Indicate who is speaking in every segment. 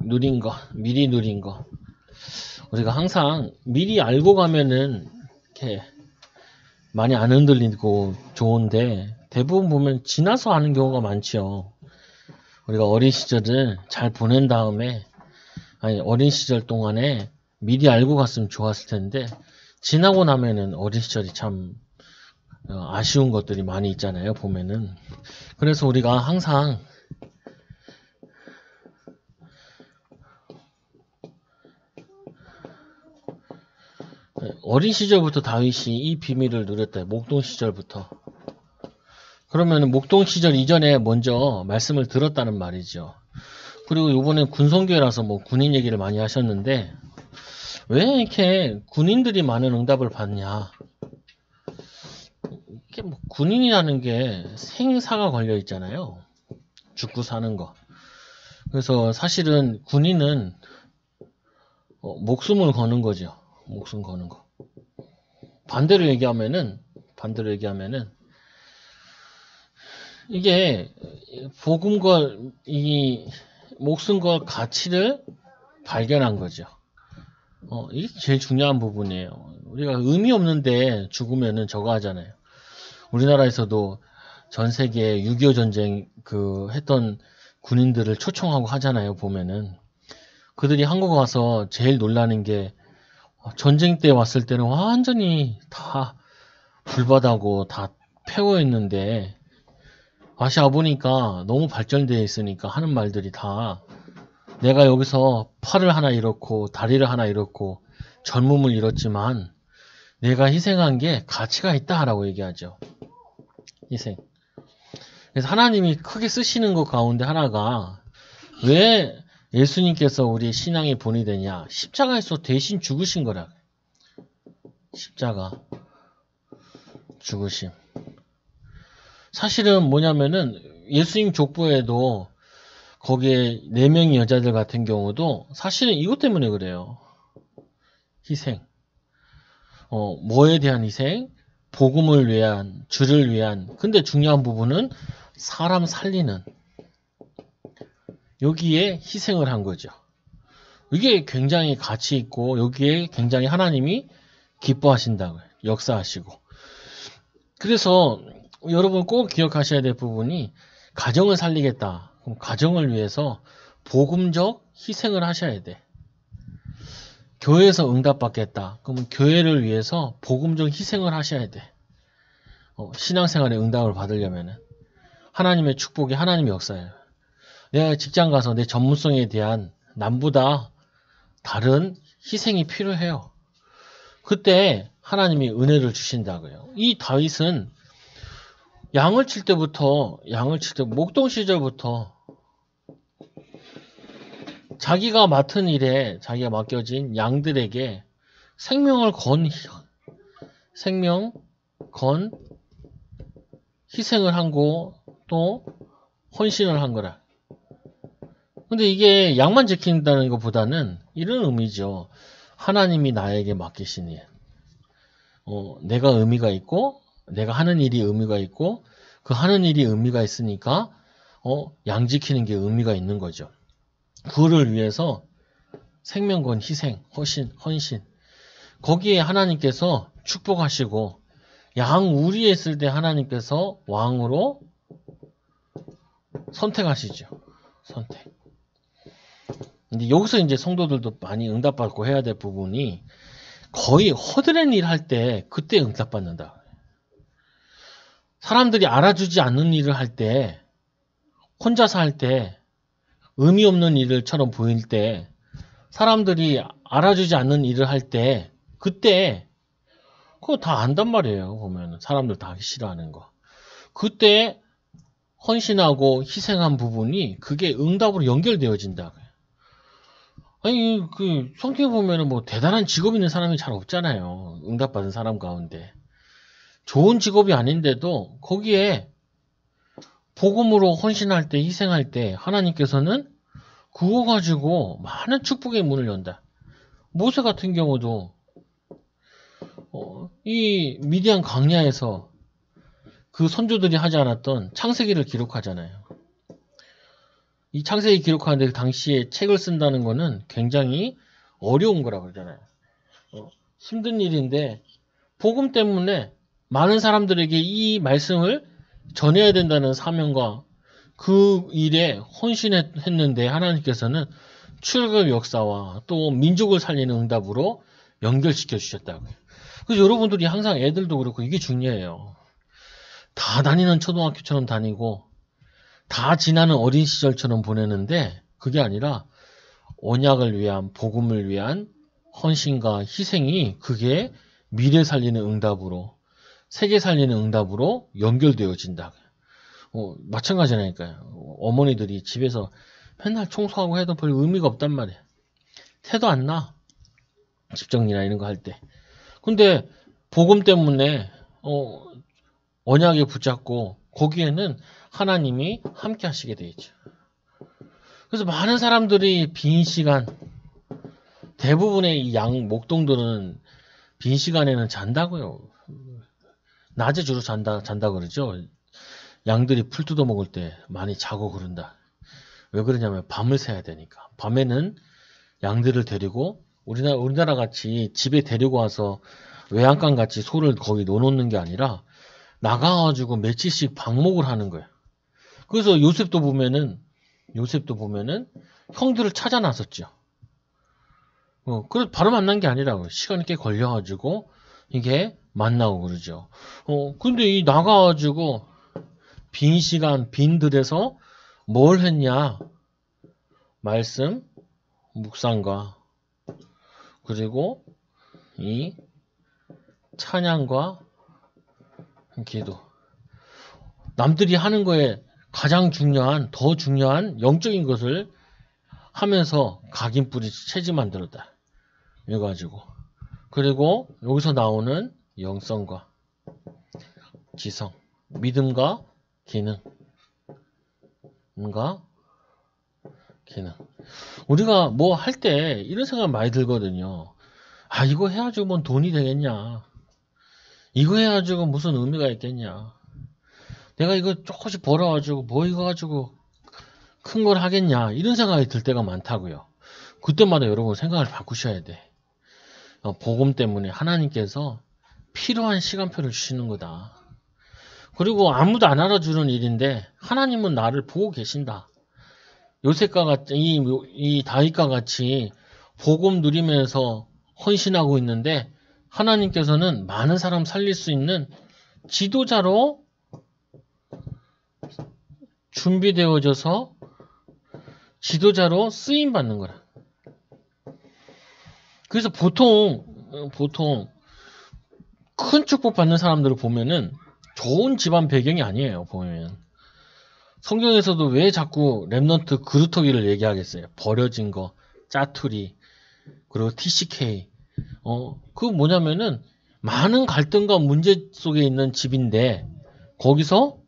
Speaker 1: 누린 거, 미리 누린 거. 우리가 항상 미리 알고 가면은 이렇게 많이 안 흔들리고 좋은데 대부분 보면 지나서 하는 경우가 많죠. 우리가 어린 시절을 잘 보낸 다음에 어린 시절 동안에 미리 알고 갔으면 좋았을 텐데 지나고 나면은 어린 시절이 참 아쉬운 것들이 많이 있잖아요. 보면은. 그래서 우리가 항상 어린 시절부터 다윗이 이 비밀을 누렸다. 목동 시절부터. 그러면 목동 시절 이전에 먼저 말씀을 들었다는 말이죠. 그리고 이번에 군성교회라서 뭐 군인 얘기를 많이 하셨는데 왜 이렇게 군인들이 많은 응답을 받냐? 이게 뭐 군인이라는 게 생사가 걸려 있잖아요. 죽고 사는 거. 그래서 사실은 군인은 목숨을 거는 거죠. 목숨 거는 거. 반대로 얘기하면은 이게 복음 걸 이 목숨 걸 가치를 발견한 거죠. 이게 제일 중요한 부분이에요. 우리가 의미 없는데 죽으면은 저거 하잖아요. 우리나라에서도 전 세계 6.25 전쟁 했던 군인들을 초청하고 하잖아요. 보면은 그들이 한국 와서 제일 놀라는 게 전쟁 때 왔을 때는 완전히 다 불바다고 다 패워 있는데 다시 와보니까 너무 발전되어 있으니까 하는 말들이 다 내가 여기서 팔을 하나 잃었고 다리를 하나 잃었고 젊음을 잃었지만 내가 희생한 게 가치가 있다라고 얘기하죠. 희생. 그래서 하나님이 크게 쓰시는 것 가운데 하나가 왜 예수님께서 우리 신앙의 본이 되냐? 십자가에서 대신 죽으신 거라. 십자가 죽으심. 사실은 뭐냐면은 예수님 족보에도 거기에 4명의 여자들 같은 경우도 사실은 이것 때문에 그래요. 희생. 뭐에 대한 희생? 복음을 위한, 주를 위한. 근데 중요한 부분은 사람 살리는. 여기에 희생을 한 거죠. 이게 굉장히 가치 있고 여기에 굉장히 하나님이 기뻐하신다고요. 역사하시고. 그래서 여러분 꼭 기억하셔야 될 부분이 가정을 살리겠다. 그럼 가정을 위해서 복음적 희생을 하셔야 돼. 교회에서 응답받겠다. 그러면 교회를 위해서 복음적 희생을 하셔야 돼. 신앙생활에 응답을 받으려면은 하나님의 축복이 하나님의 역사예요. 내가 직장 가서 내 전문성에 대한 남보다 다른 희생이 필요해요. 그때 하나님이 은혜를 주신다고요. 이 다윗은 양을 칠 때 목동 시절부터 자기가 맡은 일에 자기가 맡겨진 양들에게 생명 건 희생을 하고 또 헌신을 한 거라. 근데 이게 양만 지킨다는 것보다는 이런 의미죠. 하나님이 나에게 맡기신 일. 내가 의미가 있고 내가 하는 일이 의미가 있고 그 하는 일이 의미가 있으니까 양 지키는 게 의미가 있는 거죠. 그거를 위해서 생명건 희생, 헌신. 거기에 하나님께서 축복하시고 양 우리에 있을 때 하나님께서 왕으로 선택하시죠. 선택. 근데 여기서 이제 성도들도 많이 응답받고 해야 될 부분이 거의 허드렛 일 할 때 그때 응답받는다. 사람들이 알아주지 않는 일을 할 때 혼자서 할 때 의미 없는 일을처럼 보일 때 사람들이 알아주지 않는 일을 할 때 그때 그거 다 안단 말이에요. 보면 사람들 다 하기 싫어하는 거. 그때 헌신하고 희생한 부분이 그게 응답으로 연결되어진다. 아니 성경에 보면은 뭐 대단한 직업 있는 사람이 잘 없잖아요. 응답받은 사람 가운데. 좋은 직업이 아닌데도 거기에 복음으로 헌신할 때 희생할 때 하나님께서는 그거 가지고 많은 축복의 문을 연다. 모세 같은 경우도 이 미디안 광야에서 그 선조들이 하지 않았던 창세기를 기록하잖아요. 이 창세기 기록하는데 그 당시에 책을 쓴다는 거는 굉장히 어려운 거라고 그러잖아요. 힘든 일인데 복음 때문에 많은 사람들에게 이 말씀을 전해야 된다는 사명과 그 일에 헌신했는데 하나님께서는 출애굽 역사와 또 민족을 살리는 응답으로 연결시켜 주셨다고요. 그래서 여러분들이 항상 애들도 그렇고 이게 중요해요. 다 다니는 초등학교처럼 다니고 다 지나는 어린 시절처럼 보내는데 그게 아니라 언약을 위한 복음을 위한 헌신과 희생이 그게 미래 살리는 응답으로 세계 살리는 응답으로 연결되어진다. 마찬가지라니까요. 어머니들이 집에서 맨날 청소하고 해도 별 의미가 없단 말이에요. 태도 안 나. 집 정리나 이런 거 할 때. 근데 복음 때문에 언약에 붙잡고 거기에는 하나님이 함께 하시게 돼 있죠. 그래서 많은 사람들이 빈 시간, 대부분의 이 목동들은 빈 시간에는 잔다고요. 낮에 주로 잔다 그러죠. 양들이 풀 뜯어 먹을 때 많이 자고 그런다. 왜 그러냐면 밤을 새야 되니까. 밤에는 양들을 데리고 우리나라 같이 집에 데리고 와서 외양간 같이 소를 거기 놓는 게 아니라 나가가지고 며칠씩 방목을 하는 거예요. 그래서 요셉도 보면은 형들을 찾아 나섰죠. 그래서 바로 만난 게 아니라고요. 시간이 꽤 걸려가지고 이게 만나고 그러죠. 근데 이 나가가지고 빈 시간, 빈 들에서 뭘 했냐? 말씀, 묵상과 그리고 이 찬양과 기도. 남들이 하는 거에 가장 중요한, 더 중요한 영적인 것을 하면서 각인뿌리 체질 만들었다. 이래가지고. 그리고 여기서 나오는 영성과 지성, 믿음과 기능. 우리가 뭐 할 때 이런 생각 많이 들거든요. 아, 이거 해가지고 뭔 돈이 되겠냐. 이거 해가지고 무슨 의미가 있겠냐. 내가 이거 조금씩 벌어가지고 뭐 이거 가지고 큰 걸 하겠냐. 이런 생각이 들 때가 많다고요. 그때마다 여러분 생각을 바꾸셔야 돼. 복음 때문에 하나님께서 필요한 시간표를 주시는 거다. 그리고 아무도 안 알아주는 일인데 하나님은 나를 보고 계신다. 요셉과 같이 이 다윗과 같이 복음 누리면서 헌신하고 있는데 하나님께서는 많은 사람 살릴 수 있는 지도자로 준비되어져서 지도자로 쓰임 받는 거라. 그래서 보통 큰 축복 받는 사람들을 보면은 좋은 집안 배경이 아니에요. 보면 성경에서도 왜 자꾸 랩넌트 그루터기를 얘기하겠어요? 버려진 거, 짜투리, 그리고 TCK. 그거 뭐냐면은 많은 갈등과 문제 속에 있는 집인데 거기서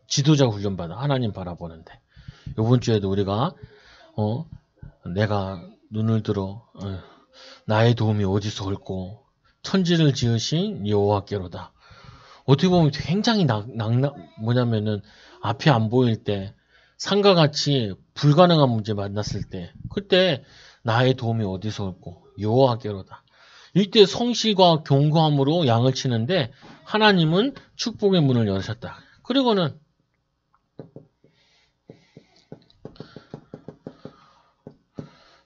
Speaker 1: 지도자 훈련받아 하나님 바라보는데 이번 주에도 우리가 내가 눈을 들어 나의 도움이 어디서 올고 천지를 지으신 여호와께로다. 어떻게 보면 굉장히 뭐냐면은 앞이 안 보일 때 산과 같이 불가능한 문제 만났을 때 그때 나의 도움이 어디서 올고 여호와께로다. 이때 성실과 견고함으로 양을 치는데 하나님은 축복의 문을 여셨다. 그리고는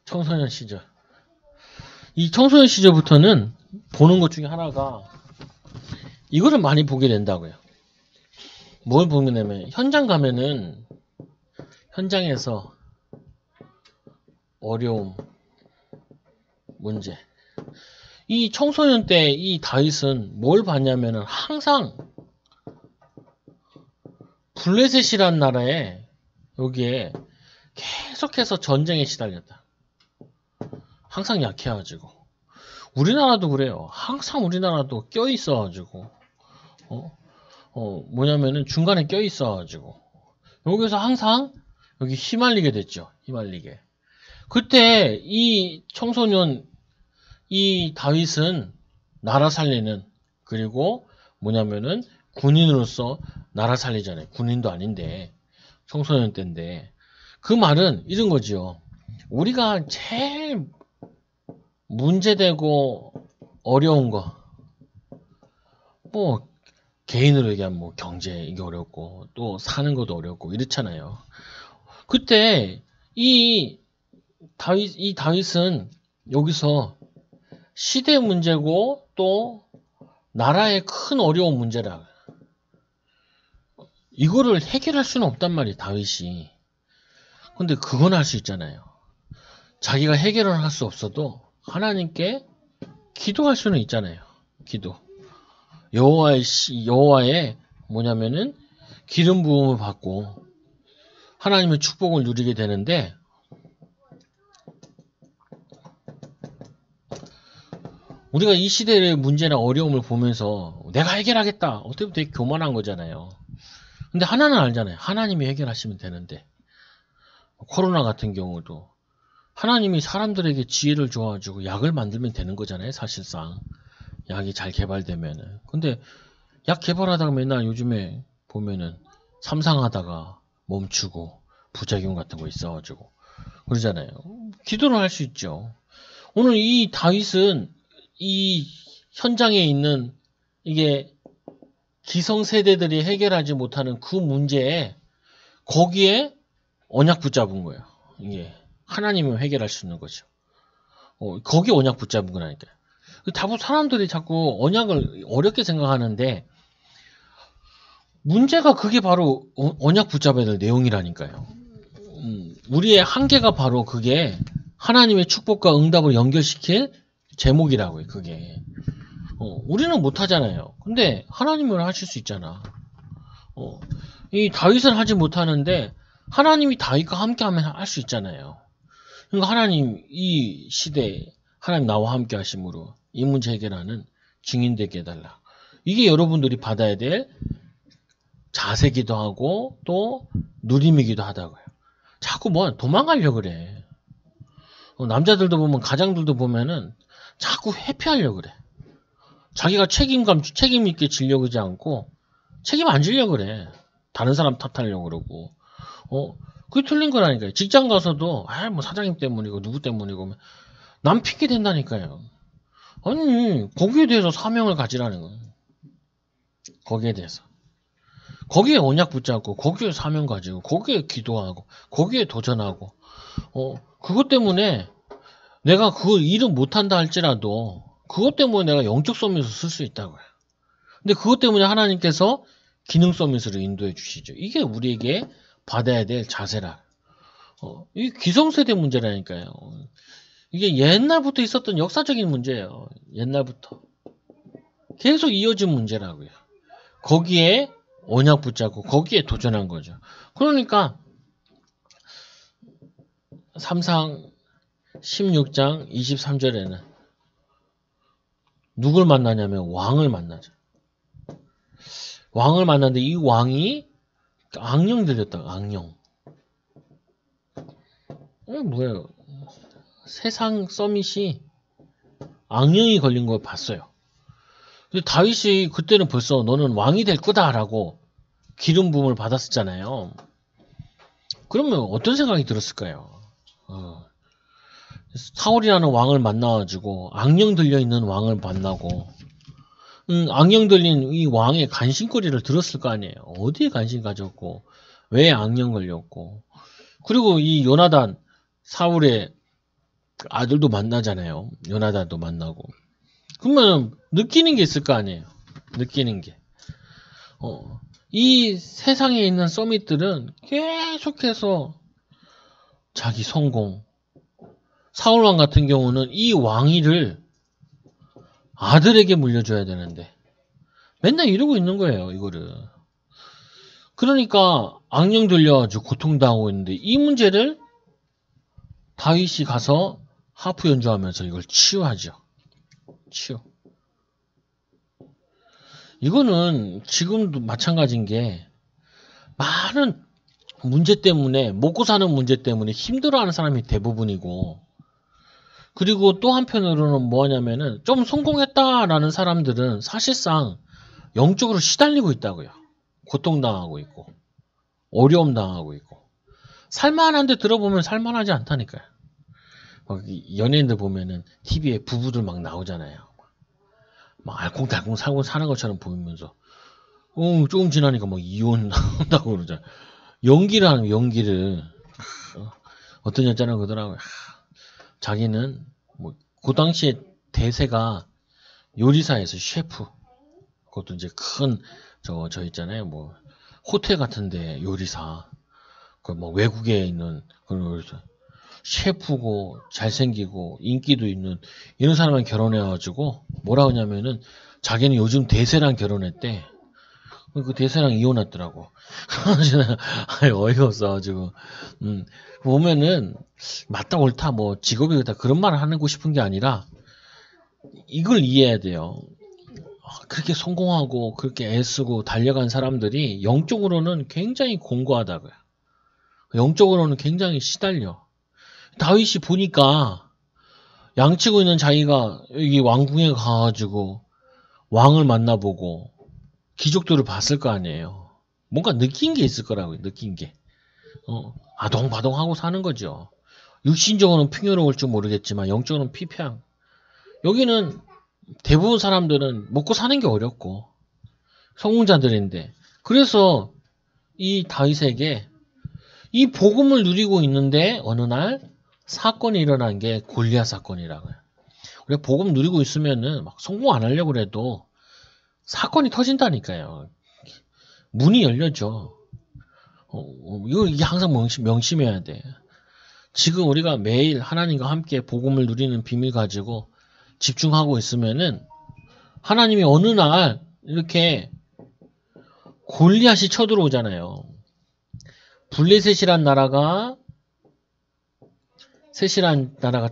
Speaker 1: 청소년 시절. 이 청소년 시절부터는 보는 것 중에 하나가 이거를 많이 보게 된다고요. 뭘 보냐면 현장 가면은 현장에서 어려움, 문제. 이 청소년 때 이 다윗은 뭘 봤냐면은 항상 블레셋이란 나라에 여기에 계속해서 전쟁에 시달렸다. 항상 약해가지고. 우리나라도 그래요. 항상 우리나라도 껴있어가지고. 뭐냐면은 중간에 껴있어가지고. 여기서 항상 여기 휘말리게 됐죠. 휘말리게. 그때 이 청소년, 이 다윗은 나라 살리는, 그리고 뭐냐면은 군인으로서 나라 살리잖아요. 군인도 아닌데, 청소년 때인데. 그 말은 이런 거지요. 우리가 제일 문제되고 어려운 거, 뭐 개인으로 얘기하면 뭐 경제 이게 어렵고 또 사는 것도 어렵고 이렇잖아요. 그때 이 다윗은 여기서 시대 문제고 또 나라의 큰 어려운 문제라. 이거를 해결할 수는 없단 말이에요, 다윗이. 근데 그건 할 수 있잖아요. 자기가 해결을 할 수 없어도 하나님께 기도할 수는 있잖아요. 기도. 여호와의 뭐냐면은 기름 부음을 받고 하나님의 축복을 누리게 되는데, 우리가 이 시대의 문제나 어려움을 보면서 내가 해결하겠다. 어떻게 보면 되게 교만한 거잖아요. 근데 하나는 알잖아요. 하나님이 해결하시면 되는데. 코로나 같은 경우도 하나님이 사람들에게 지혜를 줘가지고 약을 만들면 되는 거잖아요. 사실상 약이 잘 개발되면은. 근데 약 개발하다가 맨날 요즘에 보면은 삼상하다가 멈추고 부작용 같은 거 있어가지고 그러잖아요. 기도를 할 수 있죠. 오늘 이 다윗은 이 현장에 있는 이게 기성세대들이 해결하지 못하는 그 문제에 거기에 언약 붙잡은 거예요. 이게 하나님이 해결할 수 있는 거죠. 거기에 언약 붙잡은 거라니까요. 다분 사람들이 자꾸 언약을 어렵게 생각하는데 문제가 그게 바로 언약 붙잡아야 될 내용이라니까요. 우리의 한계가 바로 그게 하나님의 축복과 응답을 연결시킬 제목이라고요. 그게 우리는 못하잖아요. 근데 하나님은 하실 수 있잖아. 이 다윗은 하지 못하는데 하나님이 다윗과 함께하면 할 수 있잖아요. 그러니까 하나님 이 시대에 하나님 나와 함께 하심으로 이 문제 해결하는 증인 되게 해달라. 이게 여러분들이 받아야 될 자세기도 하고 또 누림이기도 하다고요. 자꾸 뭐 도망가려고 그래. 남자들도 보면 가장들도 보면은 자꾸 회피하려고 그래. 자기가 책임 있게 지려고 하지 않고 책임 안 지려고 그래. 다른 사람 탓하려고 그러고. 그게 틀린 거라니까요. 직장 가서도 뭐 사장님 때문이고 누구 때문이고 남 핑계 댄다니까요. 아니 거기에 대해서 사명을 가지라는 거예요. 거기에 대해서. 거기에 언약 붙잡고 거기에 사명 가지고 거기에 기도하고 거기에 도전하고 그것 때문에 내가 그 일은 못한다 할지라도 그것 때문에 내가 영적 서밋을 쓸 수 있다고요. 근데 그것 때문에 하나님께서 기능 서밋으로 인도해 주시죠. 이게 우리에게 받아야 될 자세라. 이게 기성세대 문제라니까요. 이게 옛날부터 있었던 역사적인 문제예요. 옛날부터. 계속 이어진 문제라고요. 거기에 언약 붙잡고 거기에 도전한 거죠. 그러니까 3상 16장 23절에는 누굴 만나냐면 왕을 만나죠. 왕을 만났는데 이 왕이 악령 들렸다. 악령. 뭐예요? 세상 서밋이 악령이 걸린 걸 봤어요. 근데 다윗이 그때는 벌써 너는 왕이 될 거다라고 기름 부음을 받았었잖아요. 그러면 어떤 생각이 들었을까요? 사울이라는 왕을 만나가지고 악령 들려있는 왕을 만나고 악령 들린 이 왕의 간신거리를 들었을 거 아니에요. 어디에 관심 가졌고 왜 악령 걸렸고 그리고 이 요나단 사울의 아들도 만나잖아요. 요나단도 만나고 그러면 느끼는 게 있을 거 아니에요. 느끼는 게 이 세상에 있는 서밋들은 계속해서 자기 성공 사울왕 같은 경우는 이 왕위를 아들에게 물려줘야 되는데 맨날 이러고 있는 거예요. 이거를. 그러니까 악령 들려가지고 고통당하고 있는데 이 문제를 다윗이 가서 하프 연주하면서 이걸 치유하죠. 치유. 이거는 지금도 마찬가지인 게 많은 문제 때문에 먹고 사는 문제 때문에 힘들어하는 사람이 대부분이고 그리고 또 한편으로는 뭐냐면은 좀 성공했다라는 사람들은 사실상 영적으로 시달리고 있다고요. 고통당하고 있고 어려움 당하고 있고 살만한데 들어보면 살만하지 않다니까요. 막 연예인들 보면은 TV에 부부들 막 나오잖아요. 막 알콩달콩 살고 사는 것처럼 보이면서 조금 지나니까 막 이혼한다고 그러잖아요. 연기를 하는 연기를. 어떤 여자는 그러더라고요. 자기는 뭐 그 당시에 대세가 요리사에서 셰프, 그것도 이제 큰 저 있잖아요. 뭐 호텔 같은데 요리사, 그 뭐 외국에 있는 그런 요리사, 셰프고 잘생기고 인기도 있는 이런 사람만 결혼해가지고 뭐라 하냐면은 자기는 요즘 대세랑 결혼했대. 그 대세랑 이혼했더라고. 어이가 없어가지고. 보면은 맞다 옳다 뭐 직업이 그렇다 그런 말을 하고 싶은 게 아니라 이걸 이해해야 돼요. 그렇게 성공하고 그렇게 애쓰고 달려간 사람들이 영적으로는 굉장히 공고하다고요. 영적으로는 굉장히 시달려. 다윗이 보니까 양치고 있는 자기가 여기 왕궁에 가가지고 왕을 만나보고 귀족들을 봤을 거 아니에요. 뭔가 느낀 게 있을 거라고요. 느낀 게. 아동바동하고 사는 거죠. 육신적으로는 풍요로울 줄 모르겠지만 영적으로는 피폐한. 여기는 대부분 사람들은 먹고 사는 게 어렵고 성공자들인데, 그래서 이 다윗에게 이 복음을 누리고 있는데 어느 날 사건이 일어난 게 골리앗 사건이라고요. 우리가 복음 누리고 있으면은 막 성공 안 하려고 그래도 사건이 터진다니까요. 문이 열려져. 이게 항상 명심해야 돼. 지금 우리가 매일 하나님과 함께 복음을 누리는 비밀 가지고 집중하고 있으면은 하나님이 어느 날 이렇게 골리앗이 쳐들어오잖아요. 블레셋이란 나라가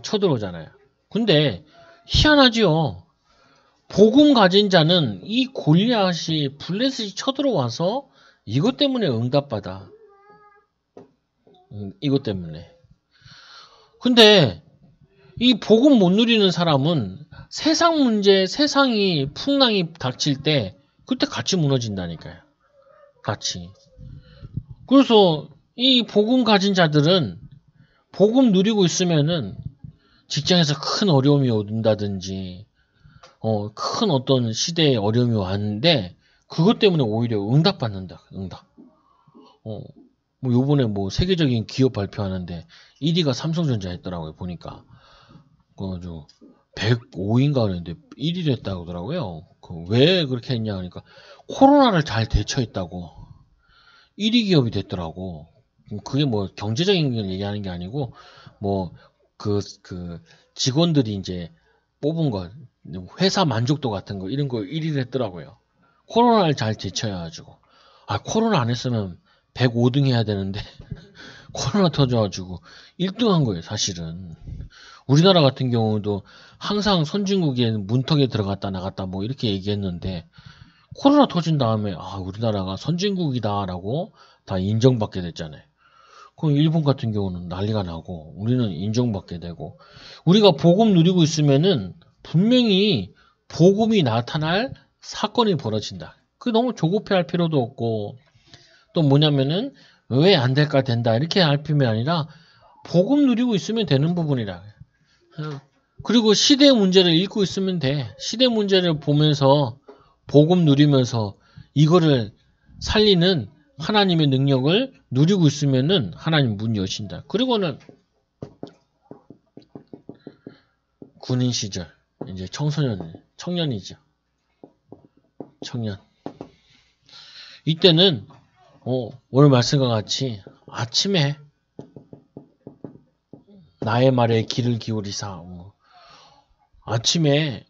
Speaker 1: 쳐들어오잖아요. 근데 희한하지요. 복음 가진 자는 이 골리앗이 블레셋이 쳐들어와서 이것 때문에 응답받아. 이것 때문에. 근데 이 복음 못 누리는 사람은 세상 문제, 세상이 풍랑이 닥칠 때 그때 같이 무너진다니까요. 같이. 그래서 이 복음 가진 자들은 복음 누리고 있으면은 직장에서 큰 어려움이 온다든지 큰 어떤 시대에 어려움이 왔는데 그것 때문에 오히려 응답받는다. 응답. 뭐 요번에 뭐 세계적인 기업 발표하는데 1위가 삼성전자 했더라고요. 보니까. 그래가지고 105인가 그랬는데 1위를 했다고 하더라고요. 왜 그렇게 했냐 하니까 코로나를 잘 대처했다고 1위 기업이 됐더라고. 그게 뭐 경제적인 걸 얘기하는 게 아니고 뭐 그 직원들이 이제 뽑은 거 회사 만족도 같은 거 이런 거 1위를 했더라고요. 코로나를 잘 대처해가지고. 코로나 안 했으면 105등 해야 되는데 코로나 터져가지고 1등 한 거예요. 사실은. 우리나라 같은 경우도 항상 선진국에 문턱에 들어갔다 나갔다 뭐 이렇게 얘기했는데 코로나 터진 다음에 우리나라가 선진국이다라고 다 인정받게 됐잖아요. 그럼 일본 같은 경우는 난리가 나고 우리는 인정받게 되고, 우리가 복음 누리고 있으면은 분명히 복음이 나타날 사건이 벌어진다. 그 너무 조급해할 필요도 없고, 또 뭐냐면은 왜 안 될까 된다 이렇게 할 필요가 아니라 복음 누리고 있으면 되는 부분이라. 그리고 시대의 문제를 읽고 있으면 돼. 시대 문제를 보면서 복음 누리면서 이거를 살리는 하나님의 능력을 누리고 있으면은 하나님 문 여신다. 그리고는 군인 시절 이제 청년이죠. 청년. 이때는 오늘 말씀과 같이 아침에 나의 말에 귀를 기울이사 아침에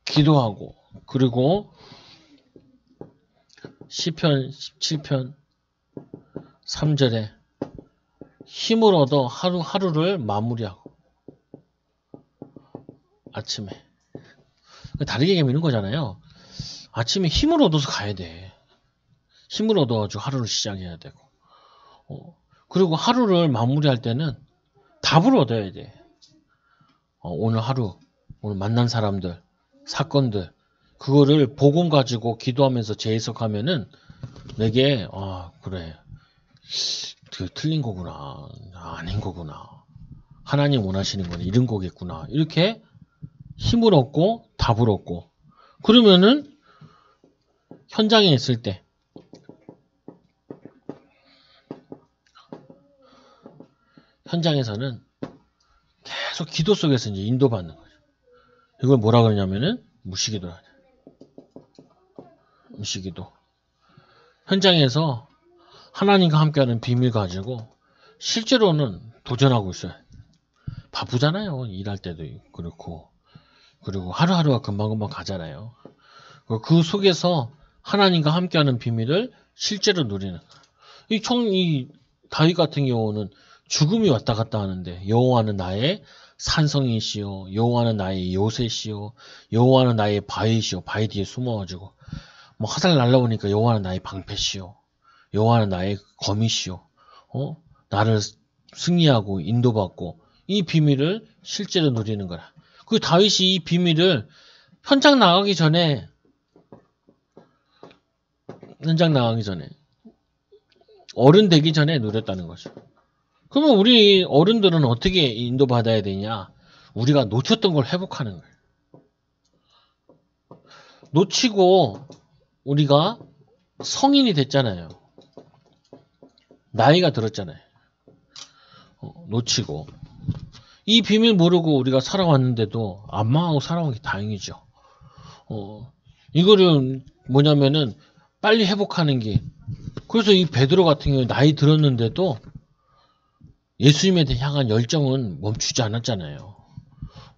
Speaker 1: 기도하고, 그리고 시편 17편 3절에 힘을 얻어 하루를 마무리하고, 아침에 다르게 얘기하면 이런 거잖아요. 아침에 힘을 얻어서 가야 돼. 힘을 얻어가지고 하루를 시작해야 되고, 그리고 하루를 마무리할 때는 답을 얻어야 돼. 오늘 하루, 오늘 만난 사람들, 사건들, 그거를 복음 가지고 기도하면서 재해석하면은 내게 그래, 틀린 거구나. 아닌 거구나. 하나님 원하시는 건 이런 거겠구나. 이렇게 힘을 얻고 답을 얻고 그러면은 현장에 있을 때 현장에서는 계속 기도 속에서 이제 인도받는 거죠. 이걸 뭐라 그러냐면은 무시기도라. 무시기도. 현장에서 하나님과 함께하는 비밀 가지고 실제로는 도전하고 있어요. 바쁘잖아요. 일할 때도 그렇고. 그리고 하루하루가 금방금방 가잖아요. 그 속에서 하나님과 함께하는 비밀을 실제로 누리는 거예요. 이 다윗 같은 경우는 죽음이 왔다 갔다 하는데 여호와는 나의 산성이시요 여호와는 나의 요새시요 여호와는 나의 바위시요 바위 뒤에 숨어가지고 뭐 화살 날라오니까 여호와는 나의 방패시요 여호와는 나의 검이시요 나를 승리하고 인도받고 이 비밀을 실제로 누리는 거라. 그 다윗이 이 비밀을 현장 나가기 전에 어른 되기 전에 누렸다는 거죠. 그러면 우리 어른들은 어떻게 인도받아야 되냐? 우리가 놓쳤던 걸 회복하는 거예요. 놓치고 우리가 성인이 됐잖아요. 나이가 들었잖아요. 놓치고 이 비밀 모르고 우리가 살아왔는데도 안 망하고 살아온 게 다행이죠. 이거를 뭐냐면은 빨리 회복하는 게 그래서 이 베드로 같은 경우에 나이 들었는데도 예수님에 향한 열정은 멈추지 않았잖아요.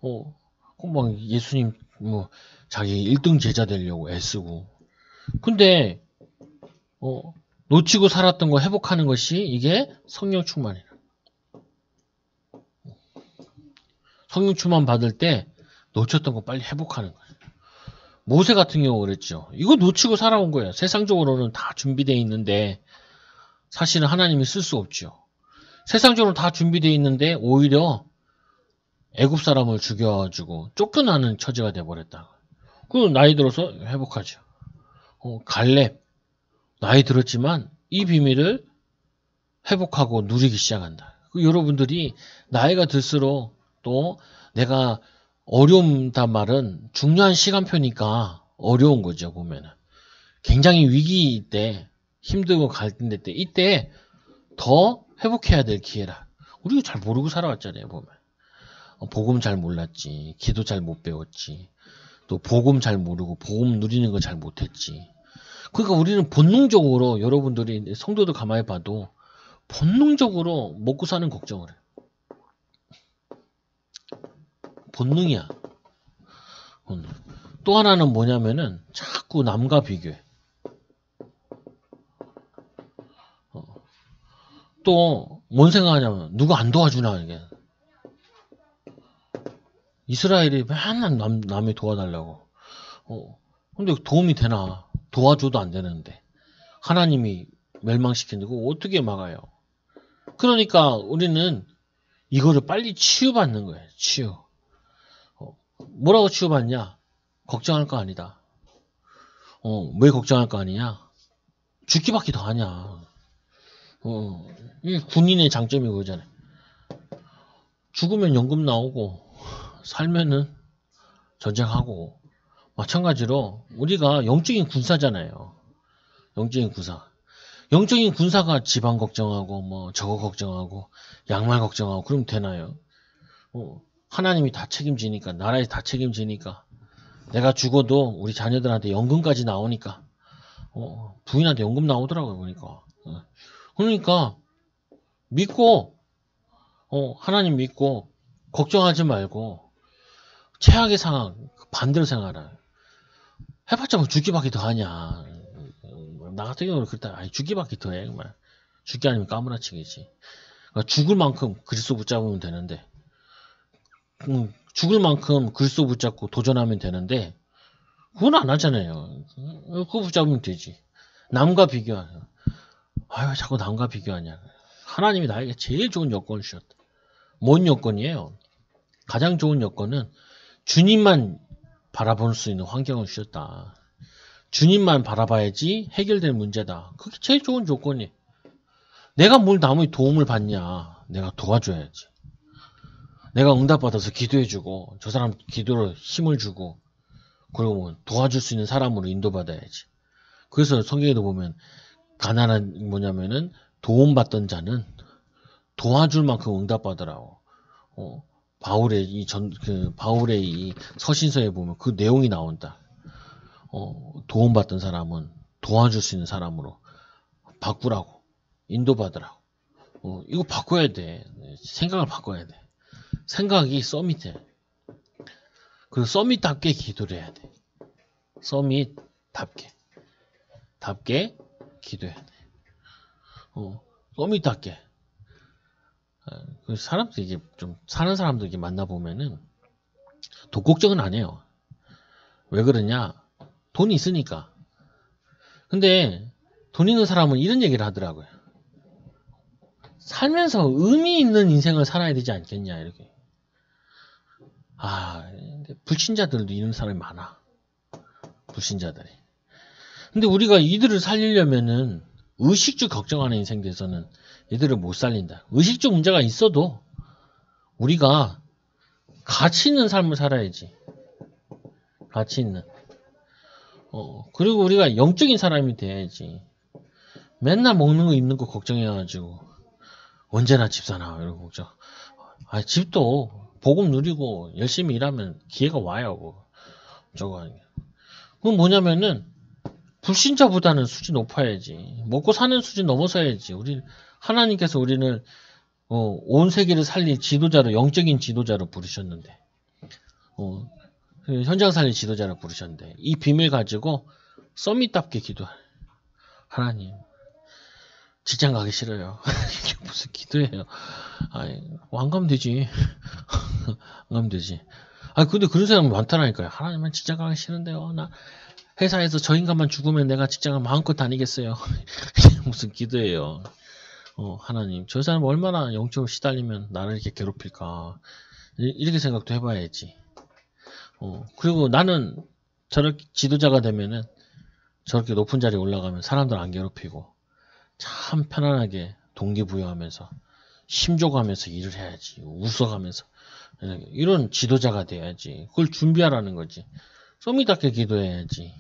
Speaker 1: 막 예수님 뭐 자기 1등 제자 되려고 애쓰고. 근데 놓치고 살았던 거 회복하는 것이 이게 성령 충만이라. 성령 충만 받을 때 놓쳤던 거 빨리 회복하는 거예요. 모세 같은 경우 그랬죠. 이거 놓치고 살아온 거예요. 세상적으로는 다 준비되어 있는데 사실은 하나님이 쓸 수 없죠. 세상적으로 다 준비되어 있는데 오히려 애굽 사람을 죽여가지고 쫓겨나는 처지가 돼버렸다. 그 나이 들어서 회복하죠. 갈렙 나이 들었지만 이 비밀을 회복하고 누리기 시작한다. 여러분들이 나이가 들수록 또 내가 어려움단 말은 중요한 시간표니까 어려운 거죠. 보면은 굉장히 위기 때 힘들고 갈등될 때 이때 더 회복해야 될 기회라. 우리가 잘 모르고 살아왔잖아요. 보면 복음 잘 몰랐지, 기도 잘 못 배웠지, 또 복음 잘 모르고 복음 누리는 거 잘 못했지. 그러니까 우리는 본능적으로 여러분들이 성도들 가만히 봐도 본능적으로 먹고 사는 걱정을 해요. 본능이야. 또 하나는 뭐냐면은 자꾸 남과 비교해. 또 뭔 생각하냐면 누가 안 도와주나 이게. 이스라엘이 맨날 남이 도와달라고. 근데 도움이 되나? 도와줘도 안 되는데 하나님이 멸망시키는데 그거 어떻게 막아요? 그러니까 우리는 이거를 빨리 치유받는 거예요. 치유. 뭐라고 치유받냐? 걱정할 거 아니다. 왜 걱정할 거 아니냐? 죽기밖에 더 하냐? 이 군인의 장점이 그거잖아요. 죽으면 연금 나오고 살면은 전쟁하고 마찬가지로 우리가 영적인 군사잖아요. 영적인 군사. 영적인 군사가 집안 걱정하고 뭐 저거 걱정하고 양말 걱정하고 그러면 되나요? 하나님이 다 책임지니까 나라에 다 책임지니까 내가 죽어도 우리 자녀들한테 연금까지 나오니까 부인한테 연금 나오더라고요. 그러니까 믿고 하나님 믿고 걱정하지 말고 최악의 상황 반대로 생각하라. 해봤자 뭐 죽기밖에 더 하냐. 나 같은 경우는 그렇다. 죽기밖에 더 해. 정말. 죽기 아니면 까무라치기지. 그러니까 죽을 만큼 그리스도 붙잡으면 되는데 죽을 만큼 그리스도 붙잡고 도전하면 되는데 그건 안 하잖아요. 그거 붙잡으면 되지. 남과 비교하냐. 아유 자꾸 남과 비교하냐. 하나님이 나에게 제일 좋은 여건을 주셨다. 뭔 여건이에요? 가장 좋은 여건은 주님만 바라볼 수 있는 환경을 주셨다. 주님만 바라봐야지 해결될 문제다. 그게 제일 좋은 조건이에요. 내가 뭘 남의 도움을 받냐. 내가 도와줘야지. 내가 응답받아서 기도해주고 저 사람 기도로 힘을 주고 그리고 뭐 도와줄 수 있는 사람으로 인도받아야지. 그래서 성경에도 보면 가난한 뭐냐면은 도움받던 자는 도와줄 만큼 응답받으라고. 바울의 바울의 이 서신서에 보면 그 내용이 나온다. 도움받던 사람은 도와줄 수 있는 사람으로 바꾸라고. 인도받으라고. 이거 바꿔야 돼. 생각을 바꿔야 돼. 생각이 서밋해. 그 서밋답게 기도를 해야 돼. 서밋답게. 답게 기도해야 돼. 서밋답게. 그 사람들 이게 좀 사는 사람들 이렇게 만나보면은 독곡적은 안 해요. 왜 그러냐? 돈이 있으니까. 근데 돈 있는 사람은 이런 얘기를 하더라고요. 살면서 의미 있는 인생을 살아야 되지 않겠냐 이렇게. 근데 불신자들도 이런 사람이 많아. 불신자들이. 근데 우리가 이들을 살리려면은 의식주 걱정하는 인생 돼서는 이들을 못 살린다. 의식주 문제가 있어도 우리가 가치 있는 삶을 살아야지. 가치 있는. 그리고 우리가 영적인 사람이 돼야지. 맨날 먹는 거 입는 거 걱정해가지고 언제나 집 사나 이런 걱정. 집도 복음 누리고 열심히 일하면 기회가 와요. 저거 하는 게. 그건 뭐냐면은 불신자보다는 수준 높아야지. 먹고 사는 수준 넘어서야지. 하나님께서 우리는 온 세계를 살릴 지도자로, 영적인 지도자로 부르셨는데, 현장 살릴 지도자로 부르셨는데, 이 비밀 가지고 서밋답게 기도할. 하나님, 직장 가기 싫어요. 이게 무슨 기도예요. 안 가면 되지. 안 가면 되지. 근데 그런 사람 많다라니까요. 하나님은 직장 가기 싫은데요. 나 회사에서 저 인간만 죽으면 내가 직장을 마음껏 다니겠어요. 무슨 기도예요. 하나님, 저 사람 얼마나 영적으로 시달리면 나를 이렇게 괴롭힐까. 이렇게 생각도 해봐야지. 그리고 나는 저렇게 지도자가 되면은 저렇게 높은 자리에 올라가면 사람들 안 괴롭히고 참 편안하게 동기부여하면서 힘줘가면서 일을 해야지. 웃어가면서. 이런 지도자가 돼야지. 그걸 준비하라는 거지. 쏘미답게 기도해야지.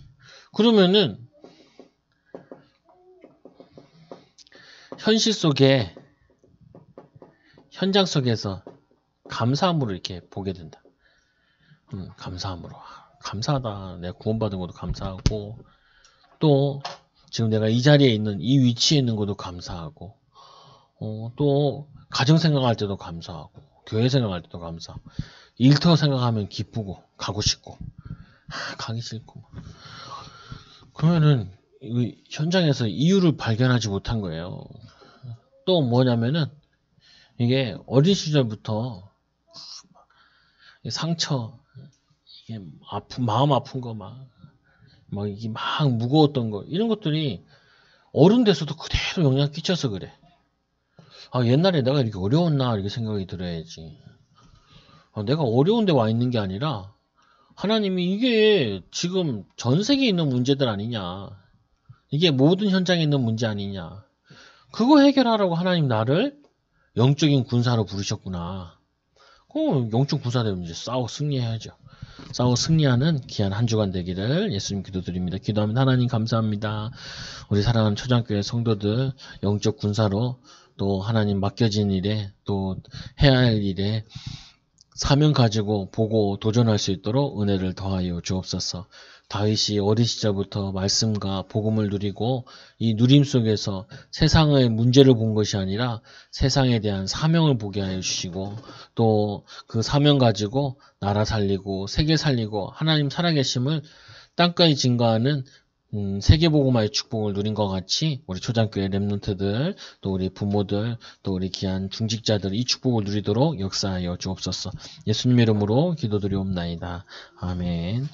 Speaker 1: 그러면은 현실 속에 현장 속에서 감사함으로 이렇게 보게 된다. 감사함으로. 감사하다. 내가 구원받은 것도 감사하고 또 지금 내가 이 자리에 있는 이 위치에 있는 것도 감사하고 또 가정 생각할 때도 감사하고 교회 생각할 때도 감사하고 일터 생각하면 기쁘고 가고 싶고 가기 싫고. 그러면은 현장에서 이유를 발견하지 못한 거예요. 또 뭐냐면은 이게 어린 시절부터 상처, 이게 마음 아픈 거 막 이게 막 무거웠던 거 이런 것들이 어른 돼서도 그대로 영향 끼쳐서 그래. 옛날에 내가 이렇게 어려웠나 이렇게 생각이 들어야지. 내가 어려운 데 와 있는 게 아니라 하나님이 이게 지금 전 세계에 있는 문제들 아니냐. 이게 모든 현장에 있는 문제 아니냐. 그거 해결하라고 하나님 나를 영적인 군사로 부르셨구나. 영적 군사 되면 이제 싸워 승리해야죠. 싸워 승리하는 귀한 한 주간 되기를 예수님 기도드립니다. 기도하면 하나님 감사합니다. 우리 사랑하는 초장교회 성도들 영적 군사로 또 하나님 맡겨진 일에 또 해야 할 일에 사명 가지고 보고 도전할 수 있도록 은혜를 더하여 주옵소서. 다윗이 어린 시절부터 말씀과 복음을 누리고 이 누림 속에서 세상의 문제를 본 것이 아니라 세상에 대한 사명을 보게 하여 주시고 또 그 사명 가지고 나라 살리고 세계 살리고 하나님 살아계심을 땅까지 증거하는 세계복음화의 축복을 누린 것 같이 우리 초장교회 렘넌트들 또 우리 부모들 또 우리 귀한 중직자들 이 축복을 누리도록 역사하여 주옵소서. 예수님 이름으로 기도드리옵나이다. 아멘.